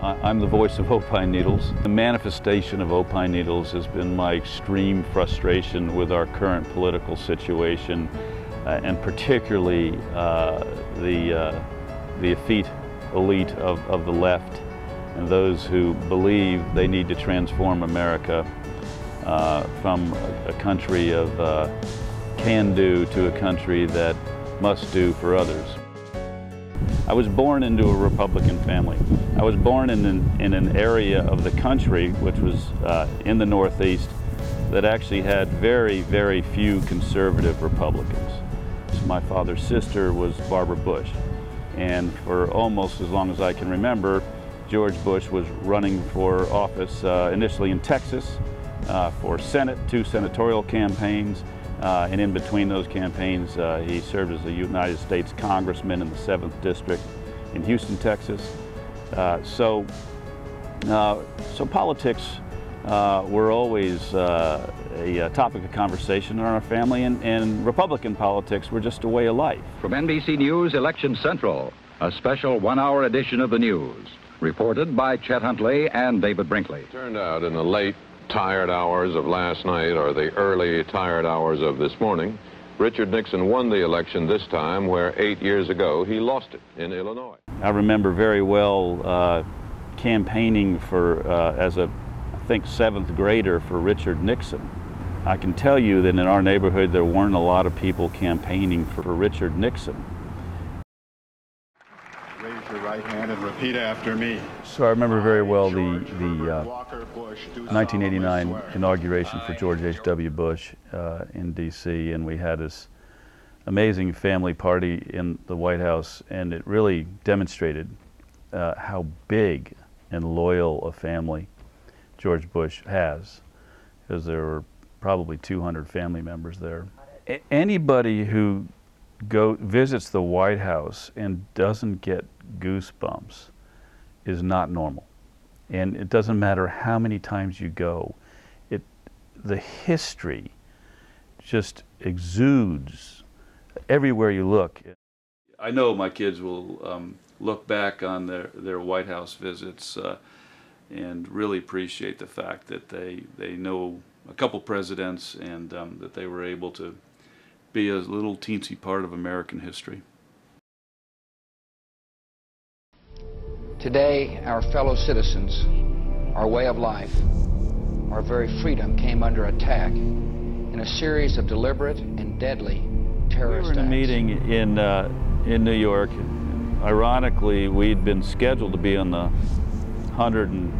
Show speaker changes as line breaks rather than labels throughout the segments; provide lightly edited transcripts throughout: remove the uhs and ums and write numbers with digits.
I'm the voice of Opine Needles. The manifestation of Opine Needles has been my extreme frustration with our current political situation, and particularly the effete elite of the left and those who believe they need to transform America from a country of can-do to a country that must do for others. I was born into a Republican family. I was born in an area of the country, which was in the Northeast, that actually had very, very few conservative Republicans. So my father's sister was Barbara Bush, and for almost as long as I can remember, George Bush was running for office initially in Texas for Senate, 2 senatorial campaigns, and in between those campaigns he served as a United States Congressman in the 7th District in Houston, Texas. So politics were always a topic of conversation in our family, and Republican politics were just a way of life.
From NBC News Election Central, a special 1-hour edition of the news, reported by Chet Huntley and David Brinkley.
Turned out in the late, tired hours of last night or the early, tired hours of this morning, Richard Nixon won the election this time where 8 years ago he lost it in Illinois.
I remember very well campaigning for, as a, I think, 7th grader for Richard Nixon. I can tell you that in our neighborhood there weren't a lot of people campaigning for Richard Nixon.
Raise your right hand and repeat after me.
So I remember very well the 1989 inauguration for George H.W. Bush in D.C., and we had this amazing family party in the White House, and it really demonstrated how big and loyal a family George Bush has, because there were probably 200 family members there. Anybody who visits the White House and doesn't get goosebumps is not normal. And it doesn't matter how many times you go, the history just exudes everywhere you look. I know my kids will look back on their White House visits and really appreciate the fact that they know a couple presidents, and that they were able to be a little teensy part of American history.
Today, our fellow citizens, our way of life, our very freedom came under attack in a series of deliberate and deadly terrorist acts.
We were in a meeting in New York. Ironically, we'd been scheduled to be on the 101st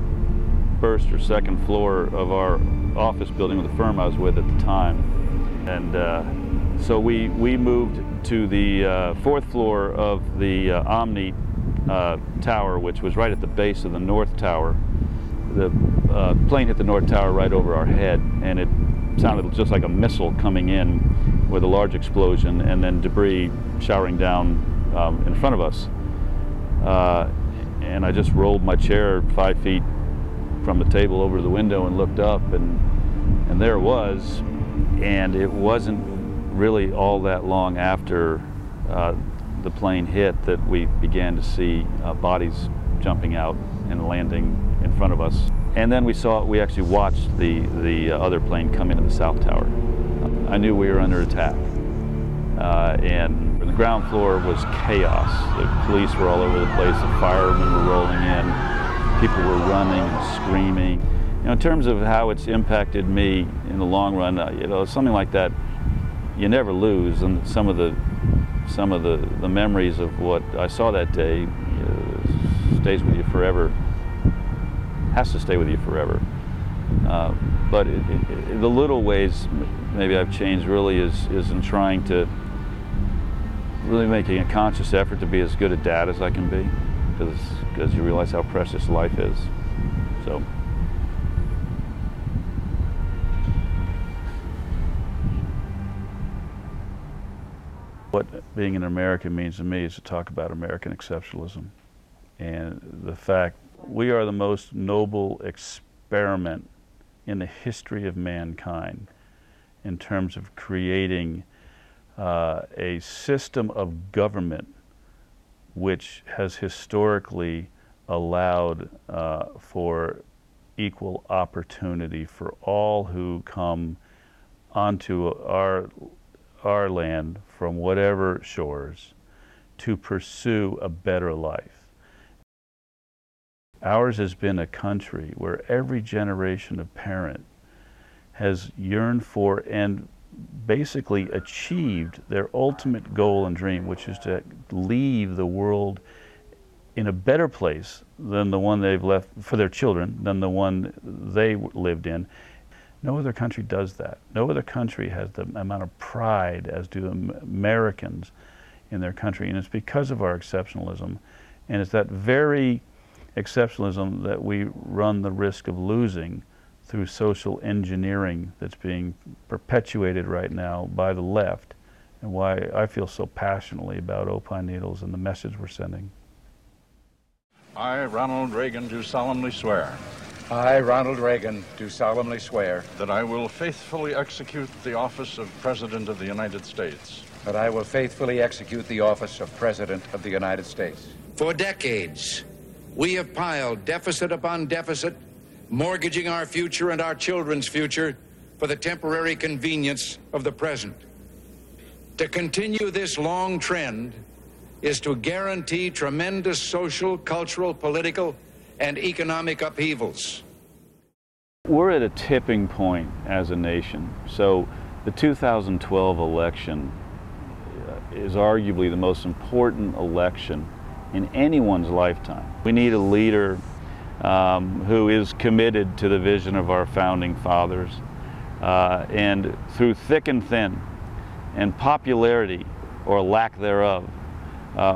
or 2nd floor of our office building with the firm I was with at the time. And so we moved to the 4th floor of the Omni tower, which was right at the base of the North Tower. The plane hit the North Tower right over our head, and it sounded just like a missile coming in with a large explosion and then debris showering down in front of us. And I just rolled my chair 5 feet from the table over to the window and looked up, and there it was. And it wasn't really all that long after the plane hit that we began to see bodies jumping out and landing in front of us. And then we actually watched the other plane come into the South Tower. I knew we were under attack. And the ground floor was chaos. The police were all over the place, the firemen were rolling in, people were running and screaming. You know, in terms of how it's impacted me in the long run, you know, something like that you never lose, and some of the memories of what I saw that day stays with you forever. Has to stay with you forever. But the little ways maybe I've changed really is in trying to really making a conscious effort to be as good a dad as I can be, because you realize how precious life is. So. What being an American means to me is to talk about American exceptionalism, and the fact we are the most noble experiment in the history of mankind in terms of creating a system of government which has historically allowed for equal opportunity for all who come onto our land from whatever shores to pursue a better life. Ours has been a country where every generation of parent has yearned for and basically achieved their ultimate goal and dream, which is to leave the world in a better place than the one they've left for their children, than the one they lived in. No other country does that. No other country has the amount of pride as do Americans in their country, and it's because of our exceptionalism. And it's that very exceptionalism that we run the risk of losing through social engineering that's being perpetuated right now by the left, and why I feel so passionately about Opine needles and the message we're sending.
I, Ronald Reagan, do solemnly swear
I, Ronald Reagan, do solemnly swear
that I will faithfully execute the office of President of the United States.
that I will faithfully execute the office of President of the United States.
For decades, we have piled deficit upon deficit, mortgaging our future and our children's future for the temporary convenience of the present. To continue this long trend is to guarantee tremendous social, cultural, political, and economic upheavals.
We're at a tipping point as a nation. So the 2012 election is arguably the most important election in anyone's lifetime. We need a leader who is committed to the vision of our founding fathers, and through thick and thin, and popularity or lack thereof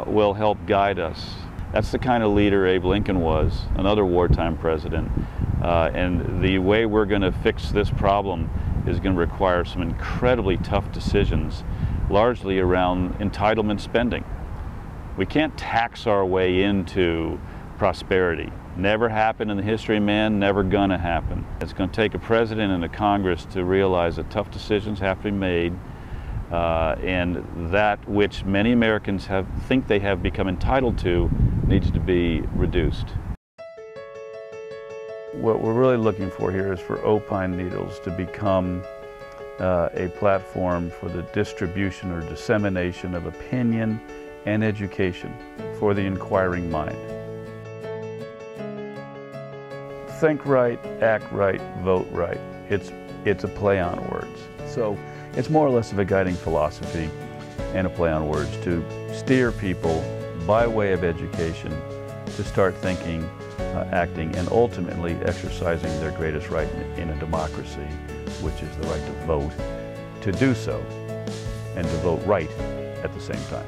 will help guide us. That's the kind of leader Abe Lincoln was, another wartime president. And the way we're going to fix this problem is going to require some incredibly tough decisions, largely around entitlement spending. We can't tax our way into prosperity. Never happened in the history of man, never gonna happen. It's going to take a president and a Congress to realize that tough decisions have to be made, and that which many Americans think they have become entitled to needs to be reduced. What we're really looking for here is for Opine needles to become a platform for the distribution or dissemination of opinion and education for the inquiring mind. Think right, act right, vote right. It's a play on words. So it's more or less of a guiding philosophy and a play on words to steer people by way of education to start thinking, acting, and ultimately exercising their greatest right in a democracy, which is the right to vote, to do so, and to vote right at the same time.